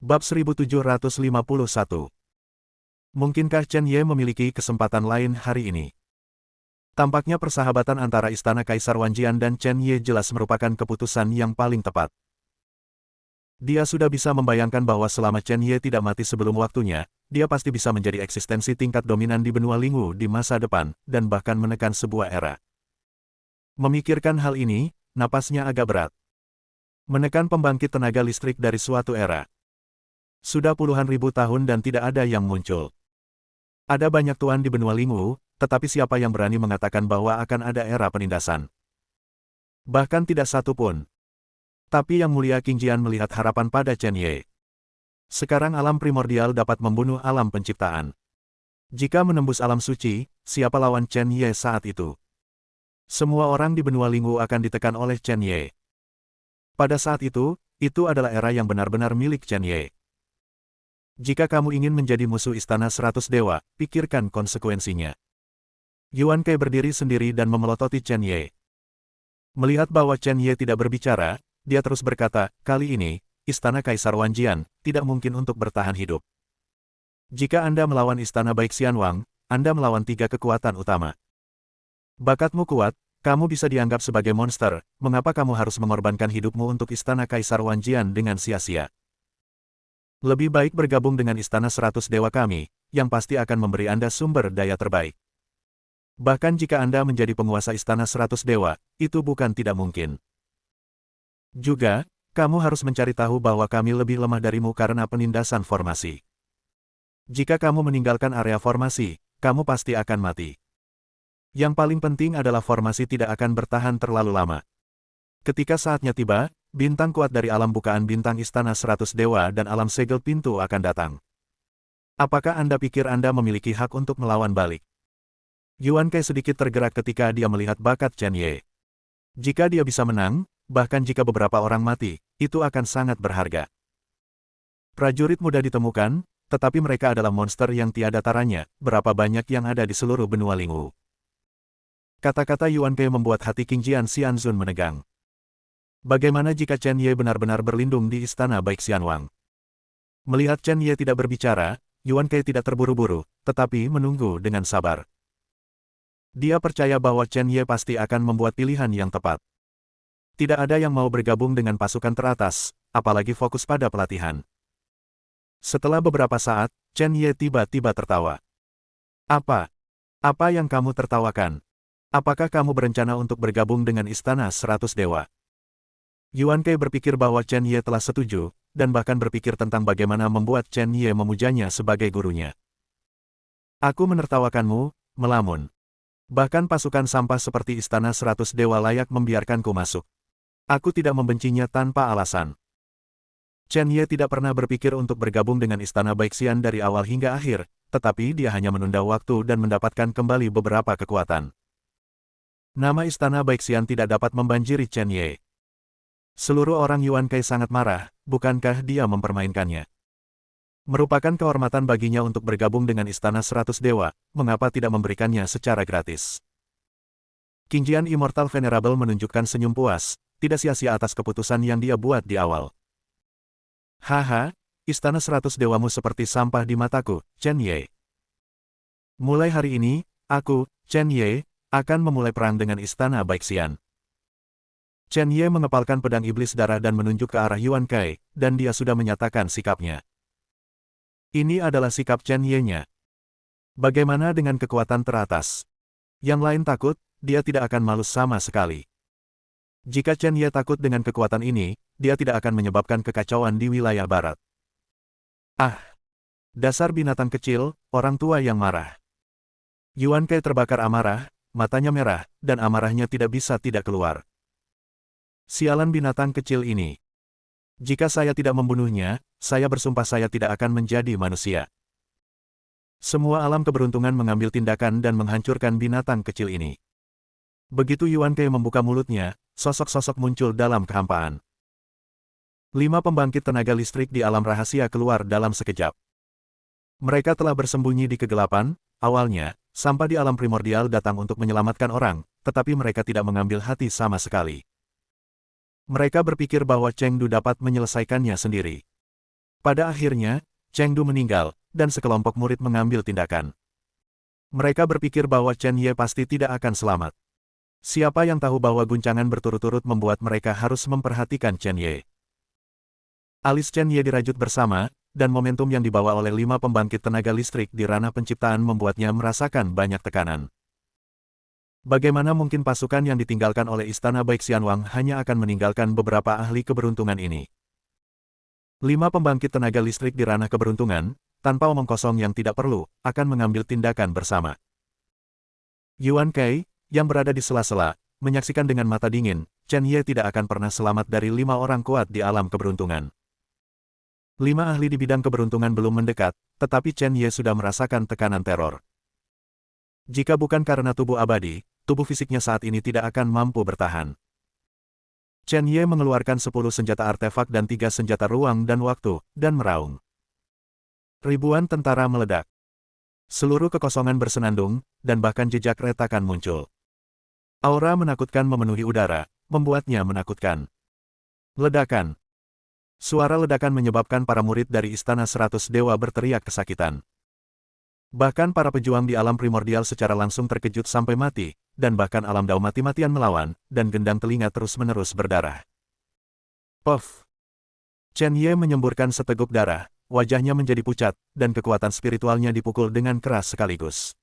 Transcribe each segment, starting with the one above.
Bab 1751. Mungkinkah Chen Ye memiliki kesempatan lain hari ini? Tampaknya persahabatan antara Istana Kaisar Wanjian dan Chen Ye jelas merupakan keputusan yang paling tepat. Dia sudah bisa membayangkan bahwa selama Chen Ye tidak mati sebelum waktunya, dia pasti bisa menjadi eksistensi tingkat dominan di benua Lingwu di masa depan, dan bahkan menekan sebuah era. Memikirkan hal ini, napasnya agak berat. Menekan pembangkit tenaga listrik dari suatu era. Sudah puluhan ribu tahun dan tidak ada yang muncul. Ada banyak tuan di benua Lingwu, tetapi siapa yang berani mengatakan bahwa akan ada era penindasan? Bahkan tidak satu pun. Tapi Yang Mulia Qing Jian melihat harapan pada Chen Ye. Sekarang alam primordial dapat membunuh alam penciptaan. Jika menembus alam suci, siapa lawan Chen Ye saat itu? Semua orang di benua Lingwu akan ditekan oleh Chen Ye. Pada saat itu adalah era yang benar-benar milik Chen Ye. Jika kamu ingin menjadi musuh Istana 100 Dewa, pikirkan konsekuensinya. Yuan Kai berdiri sendiri dan memelototi Chen Ye. Melihat bahwa Chen Ye tidak berbicara, dia terus berkata, kali ini, Istana Kaisar Wanjian tidak mungkin untuk bertahan hidup. Jika Anda melawan Istana Baik Xianwang, Anda melawan 3 kekuatan utama. Bakatmu kuat, kamu bisa dianggap sebagai monster, mengapa kamu harus mengorbankan hidupmu untuk Istana Kaisar Wanjian dengan sia-sia? Lebih baik bergabung dengan Istana 100 Dewa kami, yang pasti akan memberi Anda sumber daya terbaik. Bahkan jika Anda menjadi penguasa Istana 100 Dewa, itu bukan tidak mungkin. Juga, kamu harus mencari tahu bahwa kami lebih lemah darimu karena penindasan formasi. Jika kamu meninggalkan area formasi, kamu pasti akan mati. Yang paling penting adalah formasi tidak akan bertahan terlalu lama. Ketika saatnya tiba, bintang kuat dari alam bukaan bintang Istana 100 Dewa dan alam segel pintu akan datang. Apakah Anda pikir Anda memiliki hak untuk melawan balik? Yuan Kai sedikit tergerak ketika dia melihat bakat Chen Ye. Jika dia bisa menang, bahkan jika beberapa orang mati, itu akan sangat berharga. Prajurit mudah ditemukan, tetapi mereka adalah monster yang tiada taranya, berapa banyak yang ada di seluruh benua Lingwu. Kata-kata Yuan Kai membuat hati Qing Jian Xianzun menegang. Bagaimana jika Chen Ye benar-benar berlindung di Istana Baik Xianwang? Melihat Chen Ye tidak berbicara, Yuan Kai tidak terburu-buru, tetapi menunggu dengan sabar. Dia percaya bahwa Chen Ye pasti akan membuat pilihan yang tepat. Tidak ada yang mau bergabung dengan pasukan teratas, apalagi fokus pada pelatihan. Setelah beberapa saat, Chen Ye tiba-tiba tertawa. Apa? Apa yang kamu tertawakan? Apakah kamu berencana untuk bergabung dengan Istana 100 Dewa? Yuan Kai berpikir bahwa Chen Ye telah setuju, dan bahkan berpikir tentang bagaimana membuat Chen Ye memujanya sebagai gurunya. Aku menertawakanmu, melamun. Bahkan pasukan sampah seperti Istana 100 Dewa layak membiarkanku masuk. Aku tidak membencinya tanpa alasan. Chen Ye tidak pernah berpikir untuk bergabung dengan Istana Baik Xian dari awal hingga akhir, tetapi dia hanya menunda waktu dan mendapatkan kembali beberapa kekuatan. Nama Istana Baik Xian tidak dapat membanjiri Chen Ye. Seluruh orang Yuan Kai sangat marah, bukankah dia mempermainkannya? Merupakan kehormatan baginya untuk bergabung dengan Istana 100 Dewa, mengapa tidak memberikannya secara gratis? Qing Jian Immortal Venerable menunjukkan senyum puas, tidak sia-sia atas keputusan yang dia buat di awal. Haha, Istana 100 Dewamu seperti sampah di mataku, Chen Ye. Mulai hari ini, aku, Chen Ye, akan memulai perang dengan Istana Baik Xian. Chen Ye mengepalkan pedang iblis darah dan menunjuk ke arah Yuan Kai, dan dia sudah menyatakan sikapnya. Ini adalah sikap Chen Ye-nya. Bagaimana dengan kekuatan teratas? Yang lain takut, dia tidak akan malu sama sekali. Jika Chen Ye takut dengan kekuatan ini, dia tidak akan menyebabkan kekacauan di wilayah barat. Ah! Dasar binatang kecil, orang tua yang marah. Yuan Kai terbakar amarah, matanya merah, dan amarahnya tidak bisa tidak keluar. Sialan binatang kecil ini. Jika saya tidak membunuhnya, saya bersumpah saya tidak akan menjadi manusia. Semua alam keberuntungan mengambil tindakan dan menghancurkan binatang kecil ini. Begitu Yuan Kai membuka mulutnya, sosok-sosok muncul dalam kehampaan. 5 pembangkit tenaga listrik di alam rahasia keluar dalam sekejap. Mereka telah bersembunyi di kegelapan, awalnya, sampah di alam primordial datang untuk menyelamatkan orang, tetapi mereka tidak mengambil hati sama sekali. Mereka berpikir bahwa Cheng Du dapat menyelesaikannya sendiri. Pada akhirnya, Chengdu meninggal, dan sekelompok murid mengambil tindakan. Mereka berpikir bahwa Chen Ye pasti tidak akan selamat. Siapa yang tahu bahwa guncangan berturut-turut membuat mereka harus memperhatikan Chen Ye. Alis Chen Ye dirajut bersama, dan momentum yang dibawa oleh 5 pembangkit tenaga listrik di ranah penciptaan membuatnya merasakan banyak tekanan. Bagaimana mungkin pasukan yang ditinggalkan oleh Istana Baixianwang hanya akan meninggalkan beberapa ahli keberuntungan ini? 5 pembangkit tenaga listrik di ranah keberuntungan, tanpa omong kosong yang tidak perlu, akan mengambil tindakan bersama. Yuan Kai, yang berada di sela-sela, menyaksikan dengan mata dingin, Chen Ye tidak akan pernah selamat dari 5 orang kuat di alam keberuntungan. 5 ahli di bidang keberuntungan belum mendekat, tetapi Chen Ye sudah merasakan tekanan teror. Jika bukan karena tubuh abadi, tubuh fisiknya saat ini tidak akan mampu bertahan. Chen Ye mengeluarkan 10 senjata artefak dan 3 senjata ruang dan waktu, dan meraung. Ribuan tentara meledak. Seluruh kekosongan bersenandung, dan bahkan jejak retakan muncul. Aura menakutkan memenuhi udara, membuatnya menakutkan. Ledakan. Suara ledakan menyebabkan para murid dari Istana 100 Dewa berteriak kesakitan. Bahkan para pejuang di alam primordial secara langsung terkejut sampai mati, dan bahkan alam Dao mati-matian melawan, dan gendang telinga terus-menerus berdarah. Puff! Chen Ye menyemburkan seteguk darah, wajahnya menjadi pucat, dan kekuatan spiritualnya dipukul dengan keras sekaligus.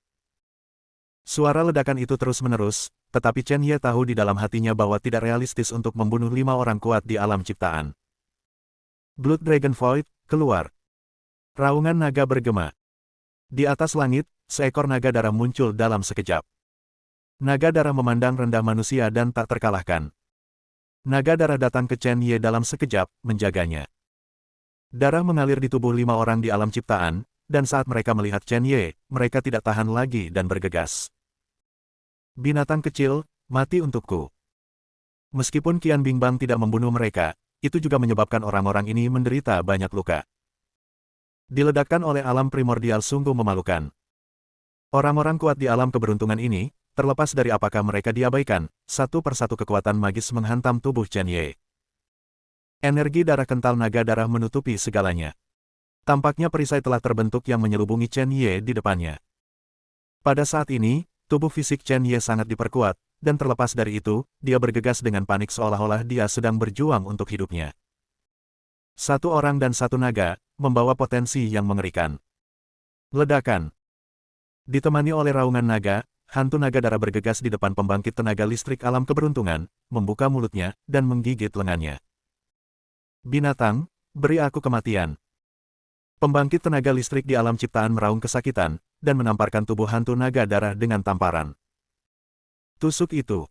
Suara ledakan itu terus-menerus, tetapi Chen Ye tahu di dalam hatinya bahwa tidak realistis untuk membunuh 5 orang kuat di alam ciptaan. Blood Dragon Void, keluar. Raungan naga bergema. Di atas langit, seekor naga darah muncul dalam sekejap. Naga darah memandang rendah manusia dan tak terkalahkan. Naga darah datang ke Chen Ye dalam sekejap, menjaganya. Darah mengalir di tubuh 5 orang di alam ciptaan, dan saat mereka melihat Chen Ye, mereka tidak tahan lagi dan bergegas. Binatang kecil, mati untukku. Meskipun Qian Bingbang tidak membunuh mereka, itu juga menyebabkan orang-orang ini menderita banyak luka. Diledakkan oleh alam primordial sungguh memalukan. Orang-orang kuat di alam keberuntungan ini, terlepas dari apakah mereka diabaikan, satu persatu kekuatan magis menghantam tubuh Chen Ye. Energi darah kental naga darah menutupi segalanya. Tampaknya perisai telah terbentuk yang menyelubungi Chen Ye di depannya. Pada saat ini, tubuh fisik Chen Ye sangat diperkuat, dan terlepas dari itu, dia bergegas dengan panik seolah-olah dia sedang berjuang untuk hidupnya. 1 orang dan 1 naga, membawa potensi yang mengerikan. Ledakan. Ditemani oleh raungan naga, hantu naga darah bergegas di depan pembangkit tenaga listrik alam keberuntungan, membuka mulutnya, dan menggigit lengannya. Binatang, beri aku kematian. Pembangkit tenaga listrik di alam ciptaan meraung kesakitan, dan menamparkan tubuh hantu naga darah dengan tamparan. Tusuk itu.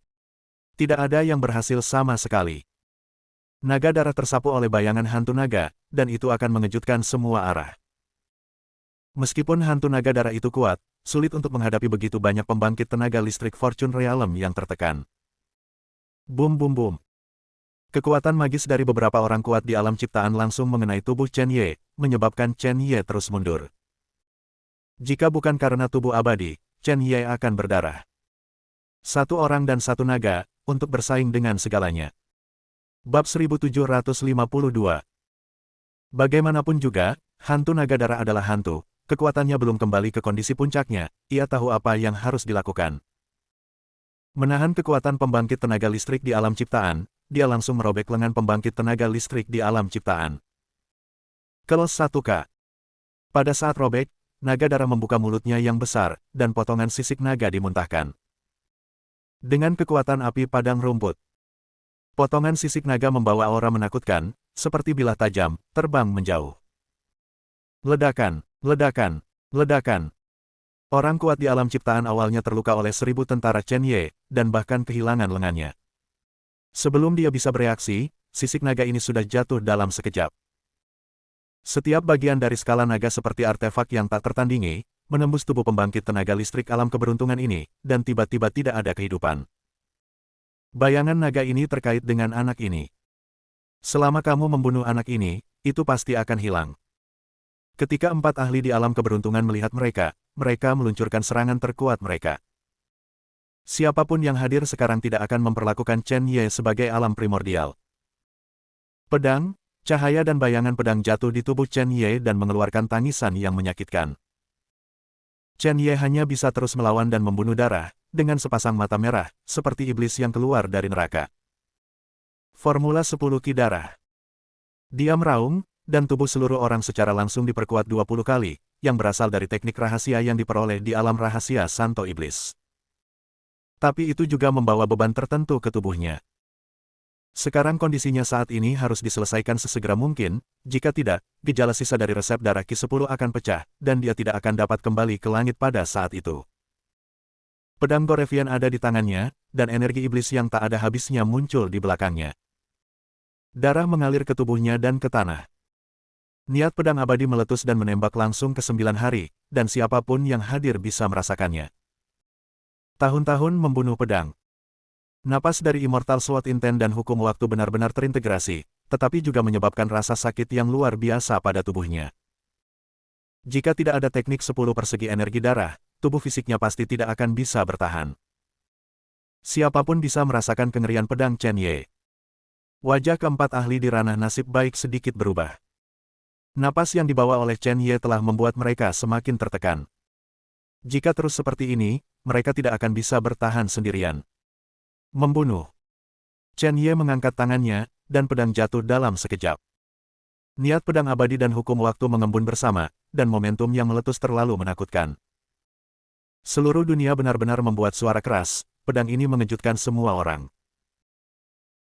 Tidak ada yang berhasil sama sekali. Naga darah tersapu oleh bayangan hantu naga, dan itu akan mengejutkan semua arah. Meskipun hantu naga darah itu kuat, sulit untuk menghadapi begitu banyak pembangkit tenaga listrik Fortune Realm yang tertekan. Boom boom boom. Kekuatan magis dari beberapa orang kuat di alam ciptaan langsung mengenai tubuh Chen Ye, menyebabkan Chen Ye terus mundur. Jika bukan karena tubuh abadi, Chen Ye akan berdarah. 1 orang dan 1 naga, untuk bersaing dengan segalanya. Bab 1752. Bagaimanapun juga, hantu naga darah adalah hantu, kekuatannya belum kembali ke kondisi puncaknya, ia tahu apa yang harus dilakukan. Menahan kekuatan pembangkit tenaga listrik di alam ciptaan, dia langsung merobek lengan pembangkit tenaga listrik di alam ciptaan. Kelos 1K. Pada saat robek, naga darah membuka mulutnya yang besar, dan potongan sisik naga dimuntahkan. Dengan kekuatan api padang rumput, potongan sisik naga membawa aura menakutkan, seperti bilah tajam, terbang menjauh. Ledakan, ledakan, ledakan. Orang kuat di alam ciptaan awalnya terluka oleh 1000 tentara Chen Ye, dan bahkan kehilangan lengannya. Sebelum dia bisa bereaksi, sisik naga ini sudah jatuh dalam sekejap. Setiap bagian dari skala naga seperti artefak yang tak tertandingi, menembus tubuh pembangkit tenaga listrik alam keberuntungan ini, dan tiba-tiba tidak ada kehidupan. Bayangan naga ini terkait dengan anak ini. Selama kamu membunuh anak ini, itu pasti akan hilang. Ketika 4 ahli di alam keberuntungan melihat mereka, mereka meluncurkan serangan terkuat mereka. Siapapun yang hadir sekarang tidak akan memperlakukan Chen Ye sebagai alam primordial. Pedang, Cahaya dan bayangan pedang jatuh di tubuh Chen Ye dan mengeluarkan tangisan yang menyakitkan. Chen Ye hanya bisa terus melawan dan membunuh darah, dengan sepasang mata merah, seperti iblis yang keluar dari neraka. Formula 10 Ki Darah. Dia meraung, dan tubuh seluruh orang secara langsung diperkuat 20 kali, yang berasal dari teknik rahasia yang diperoleh di alam rahasia Santo Iblis. Tapi itu juga membawa beban tertentu ke tubuhnya. Sekarang kondisinya saat ini harus diselesaikan sesegera mungkin, jika tidak, gejala sisa dari resep darah Ki-10 akan pecah, dan dia tidak akan dapat kembali ke langit pada saat itu. Pedang Gorevian ada di tangannya, dan energi iblis yang tak ada habisnya muncul di belakangnya. Darah mengalir ke tubuhnya dan ke tanah. Niat pedang abadi meletus dan menembak langsung ke 9 hari, dan siapapun yang hadir bisa merasakannya. Tahun-tahun membunuh pedang. Napas dari Immortal Sword Intent dan hukum waktu benar-benar terintegrasi, tetapi juga menyebabkan rasa sakit yang luar biasa pada tubuhnya. Jika tidak ada teknik 10 persegi energi darah, tubuh fisiknya pasti tidak akan bisa bertahan. Siapapun bisa merasakan kengerian pedang Chen Ye. Wajah keempat ahli di ranah nasib baik sedikit berubah. Napas yang dibawa oleh Chen Ye telah membuat mereka semakin tertekan. Jika terus seperti ini, mereka tidak akan bisa bertahan sendirian. Membunuh. Chen Ye mengangkat tangannya, dan pedang jatuh dalam sekejap. Niat pedang abadi dan hukum waktu mengembun bersama, dan momentum yang meletus terlalu menakutkan. Seluruh dunia benar-benar membuat suara keras, pedang ini mengejutkan semua orang.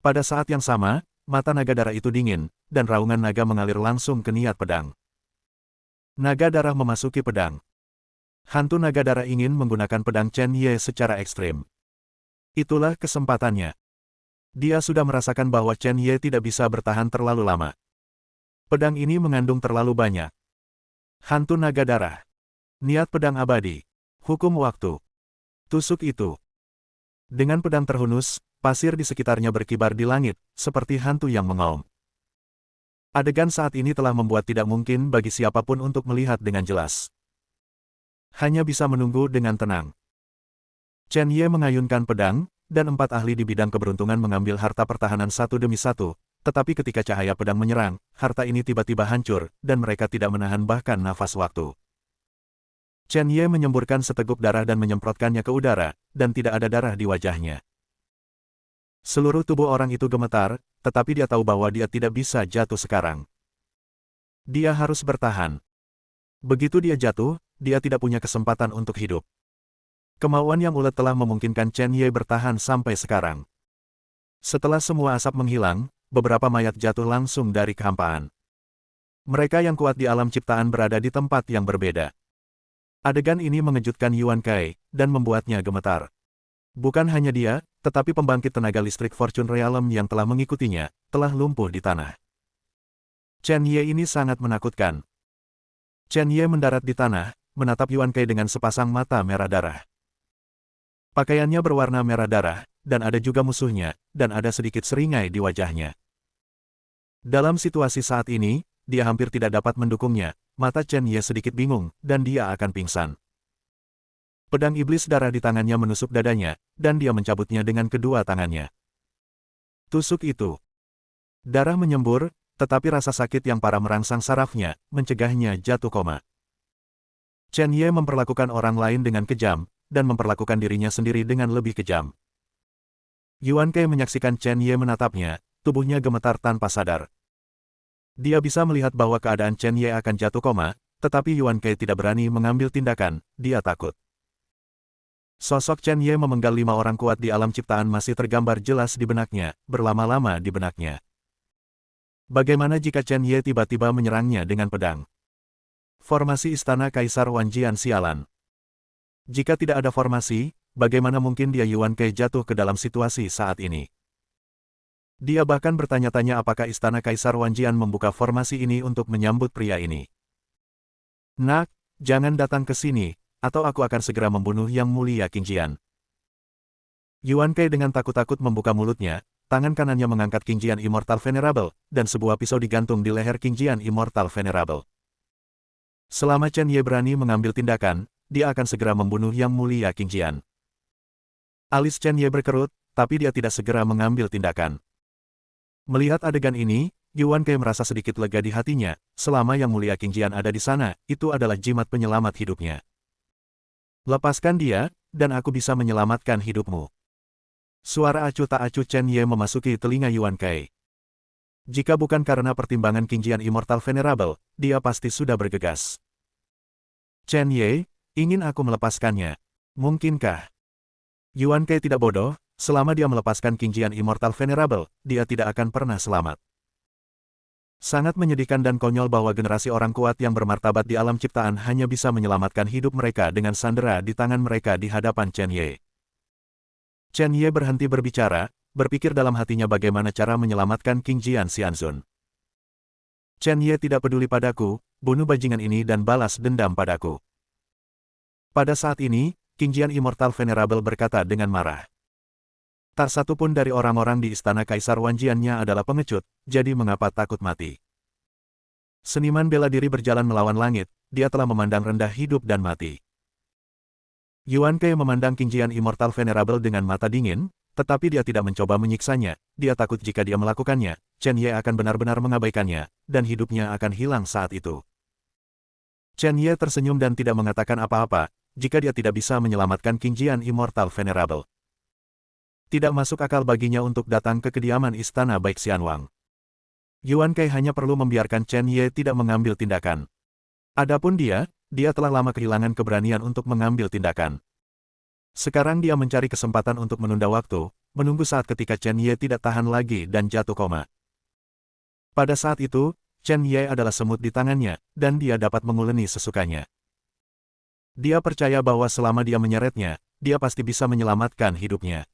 Pada saat yang sama, mata naga darah itu dingin, dan raungan naga mengalir langsung ke niat pedang. Naga darah memasuki pedang. Hantu naga darah ingin menggunakan pedang Chen Ye secara ekstrim. Itulah kesempatannya. Dia sudah merasakan bahwa Chen Ye tidak bisa bertahan terlalu lama. Pedang ini mengandung terlalu banyak. Hantu naga darah. Niat pedang abadi. Hukum waktu. Tusuk itu. Dengan pedang terhunus, pasir di sekitarnya berkibar di langit, seperti hantu yang mengaum. Adegan saat ini telah membuat tidak mungkin bagi siapapun untuk melihat dengan jelas. Hanya bisa menunggu dengan tenang. Chen Ye mengayunkan pedang, dan 4 ahli di bidang keberuntungan mengambil harta pertahanan satu demi satu, tetapi ketika cahaya pedang menyerang, harta ini tiba-tiba hancur, dan mereka tidak menahan bahkan nafas waktu. Chen Ye menyemburkan seteguk darah dan menyemprotkannya ke udara, dan tidak ada darah di wajahnya. Seluruh tubuh orang itu gemetar, tetapi dia tahu bahwa dia tidak bisa jatuh sekarang. Dia harus bertahan. Begitu dia jatuh, dia tidak punya kesempatan untuk hidup. Kemauan yang ulet telah memungkinkan Chen Ye bertahan sampai sekarang. Setelah semua asap menghilang, beberapa mayat jatuh langsung dari kehampaan. Mereka yang kuat di alam ciptaan berada di tempat yang berbeda. Adegan ini mengejutkan Yuan Kai, dan membuatnya gemetar. Bukan hanya dia, tetapi pembangkit tenaga listrik Fortune Realm yang telah mengikutinya, telah lumpuh di tanah. Chen Ye ini sangat menakutkan. Chen Ye mendarat di tanah, menatap Yuan Kai dengan sepasang mata merah darah. Pakaiannya berwarna merah darah, dan ada juga musuhnya, dan ada sedikit seringai di wajahnya. Dalam situasi saat ini, dia hampir tidak dapat mendukungnya, mata Chen Ye sedikit bingung, dan dia akan pingsan. Pedang iblis darah di tangannya menusuk dadanya, dan dia mencabutnya dengan kedua tangannya. Tusuk itu. Darah menyembur, tetapi rasa sakit yang parah merangsang sarafnya, mencegahnya jatuh koma. Chen Ye memperlakukan orang lain dengan kejam, dan memperlakukan dirinya sendiri dengan lebih kejam. Yuan Kai menyaksikan Chen Ye menatapnya, tubuhnya gemetar tanpa sadar. Dia bisa melihat bahwa keadaan Chen Ye akan jatuh koma, tetapi Yuan Kai tidak berani mengambil tindakan, dia takut. Sosok Chen Ye memenggal 5 orang kuat di alam ciptaan masih tergambar jelas di benaknya, berlama-lama di benaknya. Bagaimana jika Chen Ye tiba-tiba menyerangnya dengan pedang? Formasi Istana Kaisar Wanjian sialan. Jika tidak ada formasi, bagaimana mungkin dia Yuan Kai jatuh ke dalam situasi saat ini? Dia bahkan bertanya-tanya apakah Istana Kaisar Wanjian membuka formasi ini untuk menyambut pria ini. Nak, jangan datang ke sini, atau aku akan segera membunuh Yang Mulia Qingjian. Yuan Kai dengan takut-takut membuka mulutnya, tangan kanannya mengangkat Qingjian Immortal Venerable, dan sebuah pisau digantung di leher Qingjian Immortal Venerable. Selama Chen Ye berani mengambil tindakan, dia akan segera membunuh Yang Mulia Qingjian. Alis Chen Ye berkerut, tapi dia tidak segera mengambil tindakan. Melihat adegan ini, Yuan Kei merasa sedikit lega di hatinya, selama Yang Mulia Qingjian ada di sana, itu adalah jimat penyelamat hidupnya. Lepaskan dia, dan aku bisa menyelamatkan hidupmu. Suara acuh tak acuh Chen Ye memasuki telinga Yuan Kei. Jika bukan karena pertimbangan Qingjian Immortal Venerable, dia pasti sudah bergegas. Chen Ye, ingin aku melepaskannya. Mungkinkah? Yuan Kei tidak bodoh, selama dia melepaskan Qingjian Immortal Venerable, dia tidak akan pernah selamat. Sangat menyedihkan dan konyol bahwa generasi orang kuat yang bermartabat di alam ciptaan hanya bisa menyelamatkan hidup mereka dengan sandera di tangan mereka di hadapan Chen Ye. Chen Ye berhenti berbicara, berpikir dalam hatinya bagaimana cara menyelamatkan Qingjian Xianzun. Chen Ye tidak peduli padaku, bunuh bajingan ini dan balas dendam padaku. Pada saat ini, Qingjian Immortal Venerable berkata dengan marah. Tak satu pun dari orang-orang di istana Kaisar Wanjiannya adalah pengecut, jadi mengapa takut mati? Seniman bela diri berjalan melawan langit, dia telah memandang rendah hidup dan mati. Yuan Kei memandang Qingjian Immortal Venerable dengan mata dingin, tetapi dia tidak mencoba menyiksanya, dia takut jika dia melakukannya, Chen Ye akan benar-benar mengabaikannya, dan hidupnya akan hilang saat itu. Chen Ye tersenyum dan tidak mengatakan apa-apa, jika dia tidak bisa menyelamatkan Qingjian Immortal Venerable. Tidak masuk akal baginya untuk datang ke kediaman istana Baik Xianwang. Yuan Kei hanya perlu membiarkan Chen Ye tidak mengambil tindakan. Adapun dia telah lama kehilangan keberanian untuk mengambil tindakan. Sekarang dia mencari kesempatan untuk menunda waktu, menunggu saat ketika Chen Ye tidak tahan lagi dan jatuh koma. Pada saat itu, Chen Ye adalah semut di tangannya, dan dia dapat menguleni sesukanya. Dia percaya bahwa selama dia menyeretnya, dia pasti bisa menyelamatkan hidupnya.